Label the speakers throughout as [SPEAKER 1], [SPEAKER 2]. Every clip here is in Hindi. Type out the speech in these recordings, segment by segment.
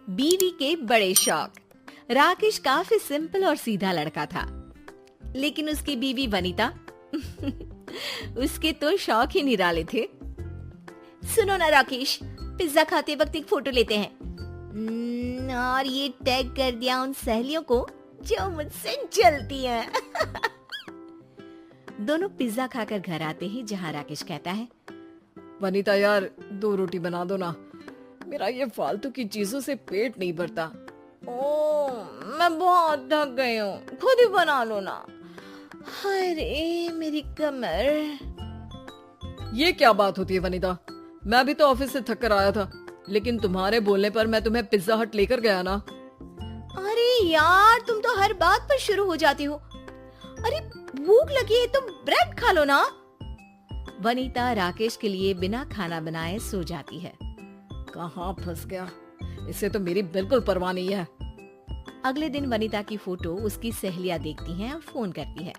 [SPEAKER 1] बीवी के बड़े शौक। राकेश काफी सिंपल और सीधा लड़का था, लेकिन उसकी बीवी वनिता उसके तो शौक ही निराले थे। सुनो ना राकेश, पिज्जा खाते वक्त एक फोटो लेते हैं। और ये टैग कर दिया उन सहेलियों को जो मुझसे जलती हैं। दोनों पिज्जा खाकर घर आते ही जहां राकेश कहता है,
[SPEAKER 2] वनीता यार 2 रोटी बना दो ना, मेरा ये फालतू की चीजों से पेट नहीं भरता।
[SPEAKER 1] ओ मैं बहुत थक गई हूँ, खुद ही बना लो ना। अरे मेरी कमर।
[SPEAKER 2] ये क्या बात होती है वनीता, मैं भी तो ऑफिस से थक कर आया था, लेकिन तुम्हारे बोलने पर मैं तुम्हें पिज्जा हट लेकर गया ना।
[SPEAKER 1] अरे यार तुम तो हर बात पर शुरू हो जाती हो। अरे भूख लगी है तो ब्रेड खा लो ना। वनीता राकेश के लिए बिना खाना बनाए सो जाती है।
[SPEAKER 2] कहाँ फंस गया, इससे तो मेरी बिल्कुल परवाह नहीं है।
[SPEAKER 1] अगले दिन वनीता की फोटो उसकी सहेलियां देखती हैं और फोन करती है।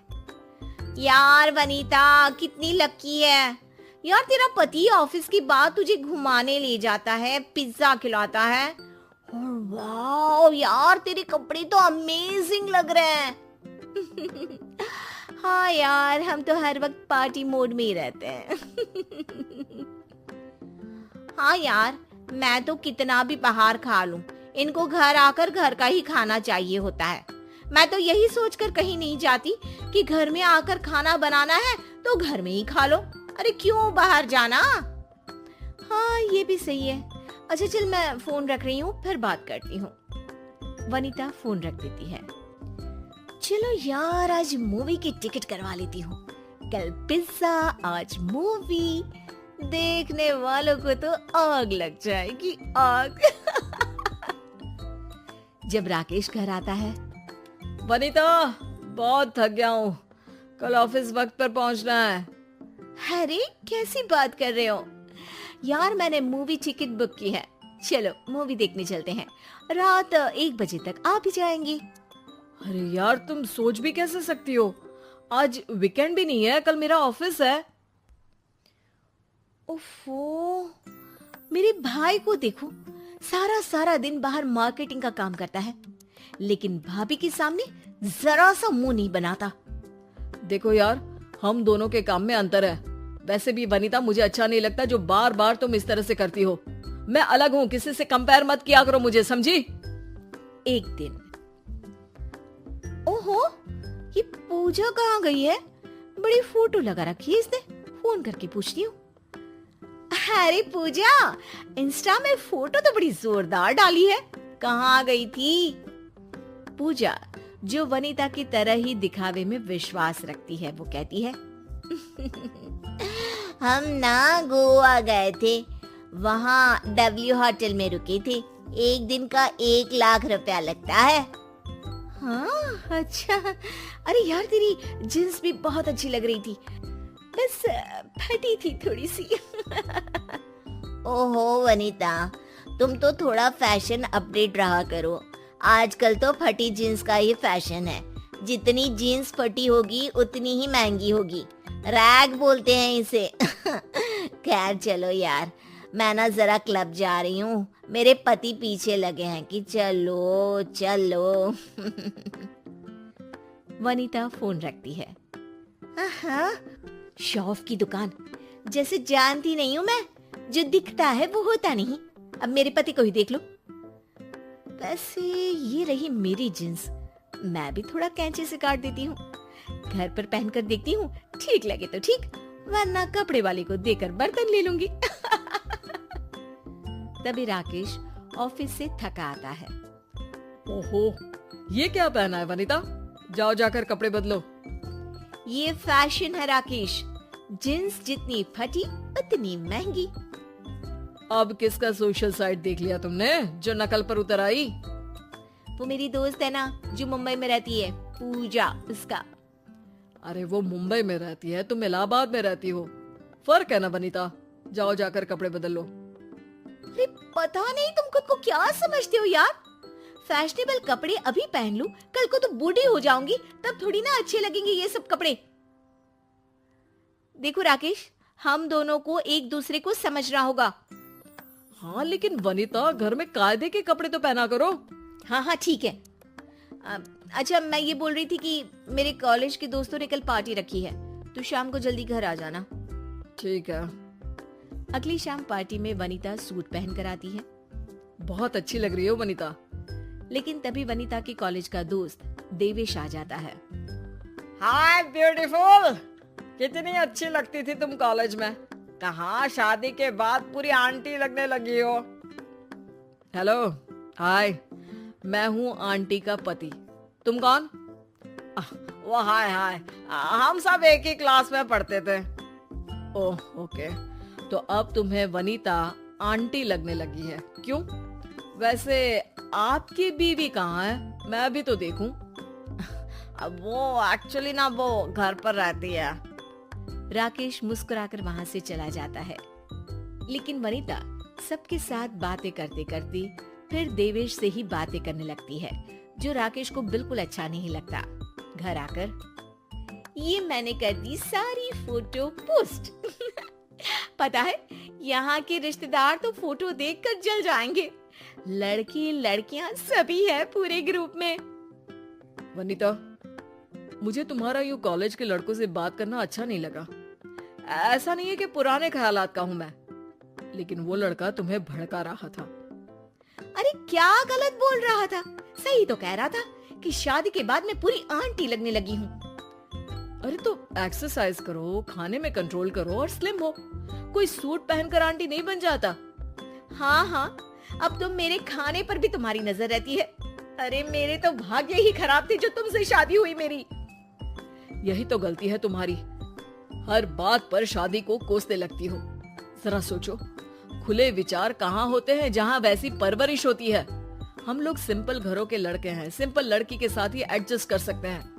[SPEAKER 1] यार वनीता कितनी लकी है यार, तेरा पति ऑफिस की बाद तुझे घुमाने ले जाता है, पिज्जा खिलाता है। और वाह यार तेरे कपड़े तो अमेजिंग लग रहे हैं। हाँ यार हम तो हर वक्त पार्टी मोड में ही रहते हैं। हाँ यार मैं तो कितना भी बाहर खा लूं, इनको घर आकर घर का ही खाना चाहिए होता है। मैं तो यही सोचकर कहीं नहीं जाती कि घर में आकर खाना बनाना है तो घर में ही खा लो। अरे क्यों बाहर जाना। हाँ ये भी सही है। अच्छा चल मैं फोन रख रही हूँ, फिर बात करती हूँ। वनीता फोन रख देती है। चलो यार आज मूवी की टिकट करवा लेती हूँ। कल पिज्जा आज मूवी, देखने वालों को तो आग लग जाएगी आग। जब राकेश घर आता है,
[SPEAKER 2] वनीता बहुत थक गया हूँ, कल ऑफिस वक्त पर पहुँचना है।
[SPEAKER 1] अरे कैसी बात कर रहे हो यार, मैंने मूवी टिकट बुक की है। चलो मूवी देखने चलते हैं, रात 1 बजे तक आ भी जाएंगी।
[SPEAKER 2] अरे यार तुम सोच भी कैसे सकती हो, आज वीकेंड भी नहीं है, कल मेरा ऑफिस है।
[SPEAKER 1] ओफो, मेरे भाई को देखो, सारा दिन बाहर मार्केटिंग का काम करता है, लेकिन भाभी के सामने जरा सा मुंह नहीं बनाता।
[SPEAKER 2] देखो यार हम दोनों के काम में अंतर है। वैसे भी वनीता मुझे अच्छा नहीं लगता जो बार बार तुम इस तरह से करती हो। मैं अलग हूँ, किसी से कंपेयर मत किया करो मुझे, समझी।
[SPEAKER 1] एक दिन, ओहो ये पूजा कहाँ गई है, बड़ी फोटो लगा रखी है इसने। फोन करके पूछती हूँ। अरे पूजा, इंस्टा में फोटो तो बड़ी जोरदार डाली है, कहाँ गई थी। पूजा जो वनीता की तरह ही दिखावे में विश्वास रखती है, वो कहती है हम ना गोवा गए थे, वहाँ डब्ल्यू होटल में रुके थे, एक दिन का 1 लाख रुपया लगता है। हाँ अच्छा, अरे यार तेरी जींस भी बहुत अच्छी लग रही थी, बस फटी थी थोड़ी सी। ओहो वनीता, तुम तो थोड़ा फैशन अपडेट रहा करो, आजकल तो फटी जीन्स का ही फैशन है। जितनी जीन्स फटी होगी उतनी ही महंगी होगी, रैग बोलते हैं इसे। खैर चलो यार, मैं ना जरा क्लब जा रही हूँ, मेरे पति पीछे लगे हैं कि चलो चलो। वनीता फोन रखती है। हाँ, शॉफ की दुकान, जैसे जानती नहीं हूँ मैं, जो दिखता है वो होता नहीं। अब मेरे पति को ही देख लो। वैसे ये रही मेरी जींस, मैं भी थोड़ा कैंची से काट देती हूँ, घर पर पहनकर देखती हूँ, ठीक लगे तो ठीक, वरना कपड़े वाले को देकर बर्तन ले लूंगी। तभी राकेश ऑफिस से थका आता है।
[SPEAKER 2] ओहो ये क्या पहना है वनीता, जाओ जाकर कपड़े बदलो।
[SPEAKER 1] ये फैशन है राकेश, जींस जितनी फटी उतनी महंगी।
[SPEAKER 2] अब किसका सोशल साइट देख लिया तुमने जो नकल पर उतर आई।
[SPEAKER 1] वो मेरी दोस्त है ना जो मुंबई में रहती है, पूजा, उसका।
[SPEAKER 2] अरे वो मुंबई में रहती है, तुम इलाहाबाद में रहती हो, फर्क है ना वनीता, जाओ जाकर कपड़े बदल लो।
[SPEAKER 1] अरे पता नहीं तुम खुद को क्या समझते हो यार, फैशनेबल कपड़े अभी पहन लूं, कल को तो बूढ़ी हो जाऊंगी, तब थोड़ी ना अच्छे लगेंगे ये सब कपड़े। देखो राकेश, हम दोनों को एक दूसरे को समझना होगा।
[SPEAKER 2] हाँ लेकिन वनिता, घर में कायदे के कपड़े तो पहना करो।
[SPEAKER 1] हाँ हाँ ठीक है। अच्छा, मैं ये बोल रही थी कि मेरे कॉलेज के दोस्तों ने कल पार्टी रखी है, तो शाम को जल्दी घर आ जाना।
[SPEAKER 2] ठीक है।
[SPEAKER 1] अगली शाम पार्टी में वनिता सूट पहन कर आती है।
[SPEAKER 2] बहुत अच्छी लग रही हो वनिता।
[SPEAKER 1] लेकिन तभी वनिता के कॉलेज का दोस्त देवेश आ जाता है।
[SPEAKER 2] हाय ब्यूटीफुल, कितनी अच्छी लगती थी तुम कॉलेज में। कहाँ शादी के बाद पूरी आंटी लगने लगी हो। हेलो, हाय, मैं हूँ आंटी का पति। तुम कौन? वो हाय हाय, हम सब एक ही क्लास में पढ़ते थे। ओह ओके, तो अब तुम्हें वनिता आंटी लगने लगी है, क्यों? वैसे आपकी बीवी कहाँ है, मैं भी तो देखूं। अब वो एक्चुअली ना वो घर पर रहती है।
[SPEAKER 1] राकेश मुस्कुराकर वहां से चला जाता है। लेकिन वनिता सबके साथ बातें करते करते फिर देवेश से ही बातें करने लगती है, जो राकेश को बिल्कुल अच्छा नहीं लगता। घर आकर ये मैंने कर दी सारी फोटो पोस्ट। पता है, यहाँ के रिश्तेदार तो फोटो देखकर जल जाएंगे। लड़के लड़कियां सभी है पूरे ग्रुप में।
[SPEAKER 2] वनिता, मुझे तुम्हारा यूं कॉलेज के लड़कों से बात करना अच्छा नहीं लगा। ऐसा नहीं है कि पुराने ख्यालात का हूं मैं, लेकिन वो लड़का तुम्हें भड़का रहा था।
[SPEAKER 1] अरे क्या गलत बोल रहा था? सही तो कह रहा था कि शादी के बाद मैं पूरी आंटी लगने लगी हूँ।
[SPEAKER 2] अरे तो एक्सरसाइज करो, खाने में कंट्रोल करो और स्लिम हो। कोई सूट पहनकर आंटी नहीं बन जाता।
[SPEAKER 1] हाँ हाँ, अब तो मेरे खाने पर भी तुम्हारी नजर रहती है। अरे मेरे तो भाग्य ही खराब थे जो तुमसे शादी हुई मेरी।
[SPEAKER 2] यही तो गलती है तुम्हारी, हर बात पर शादी को कोसने लगती हो। जरा सोचो, खुले विचार कहाँ होते हैं जहाँ वैसी परवरिश होती है। हम लोग सिंपल घरों के लड़के हैं, सिंपल लड़की के साथ ही एडजस्ट कर सकते हैं।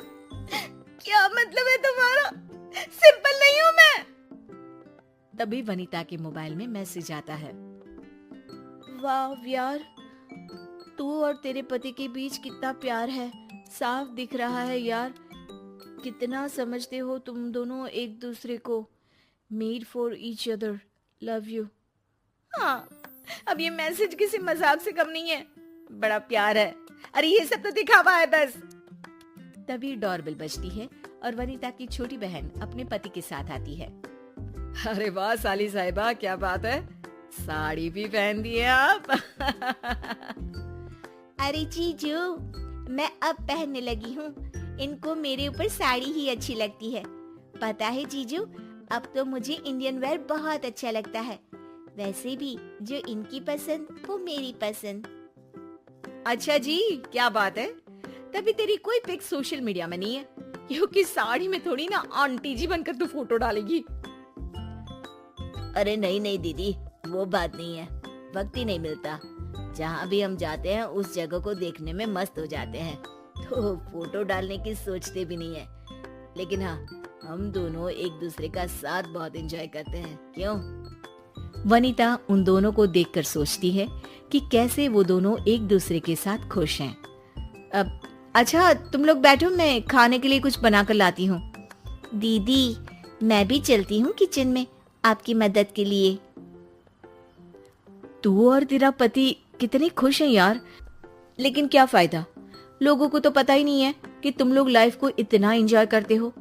[SPEAKER 1] क्या मतलब है तुम्हारा? सिंपल नहीं हूँ मैं। तभी वनिता के मोबाइल में मैसेज आता है। वाह यार, तू और तेरे पति के बीच कितना प्यार है, साफ दिख रहा है यार। कितना समझते हो तुम दोनों एक दूसरे को। Made for each other, love you. हाँ, अब ये मैसेज किसी मजाक से कम नहीं है, बड़ा प्यार है। अरे ये सब तो दिखावा है बस। तभी डोरबेल बजती है और वनिता की छोटी बहन अपने पति के साथ आती है।
[SPEAKER 2] अरे वाह साली साहिबा, क्या बात है, साड़ी भी पहन दी है आप।
[SPEAKER 1] अरे जीजू, मैं अब पहनने लगी हूँ। इनको मेरे ऊपर साड़ी ही अच्छी लगती है। पता है जीजू, अब तो मुझे इंडियन वेयर बहुत अच्छा लगता है। वैसे भी जो इनकी पसंद वो मेरी पसंद। अच्छा जी, क्या बात है? तभी तेरी कोई पिक सोशल मीडिया में नहीं है, क्योंकि साड़ी में थोड़ी ना आंटी जी बनकर तू फोटो डालेगी।
[SPEAKER 3] अरे नहीं नहीं दीदी, वो बात नहीं है, वक्त ही नहीं मिलता। जहाँ भी हम जाते हैं उस जगह को देखने में मस्त हो जाते हैं, तो फोटो डालने की सोचते भी नहीं है। लेकिन हाँ, हम दोनों एक दूसरे का साथ बहुत एंजॉय करते हैं, क्यों?
[SPEAKER 1] वनिता उन दोनों को देखकर सोचती है कि कैसे वो दोनों एक दूसरे के साथ खुश हैं। अब अच्छा, तुम लोग बैठो, मैं खाने के लिए कुछ बनाकर लाती हूँ।
[SPEAKER 3] दीदी, मैं भी चलती हूँ किचन में आपकी मदद के लिए।
[SPEAKER 1] तू और तेरा पति कितने खुश हैं यार, लेकिन क्या फायदा, लोगों को तो पता ही नहीं है कि तुम लोग लाइफ को इतना एंजॉय करते हो।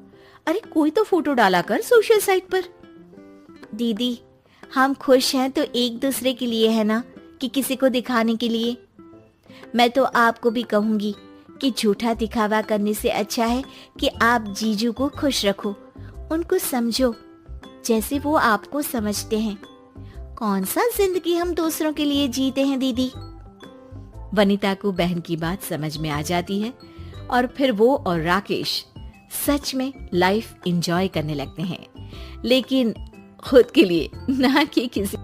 [SPEAKER 1] अरे कोई तो फोटो डाला कर सोशल साइट पर।
[SPEAKER 3] दीदी, हम खुश हैं तो एक दूसरे के लिए है ना, कि किसी को दिखाने के लिए। मैं तो आपको भी कहूंगी कि झूठा दिखावा करने से अच्छा है कि आप जीजू को खुश रखो, उनको समझो जैसे वो आपको समझते हैं। कौन सा जिंदगी हम दूसरों के लिए जीते हैं दीदी।
[SPEAKER 1] वनिता को बहन की बात समझ में आ जाती है और फिर वो और राकेश सच में लाइफ एंजॉय करने लगते हैं, लेकिन खुद के लिए, ना कि किसी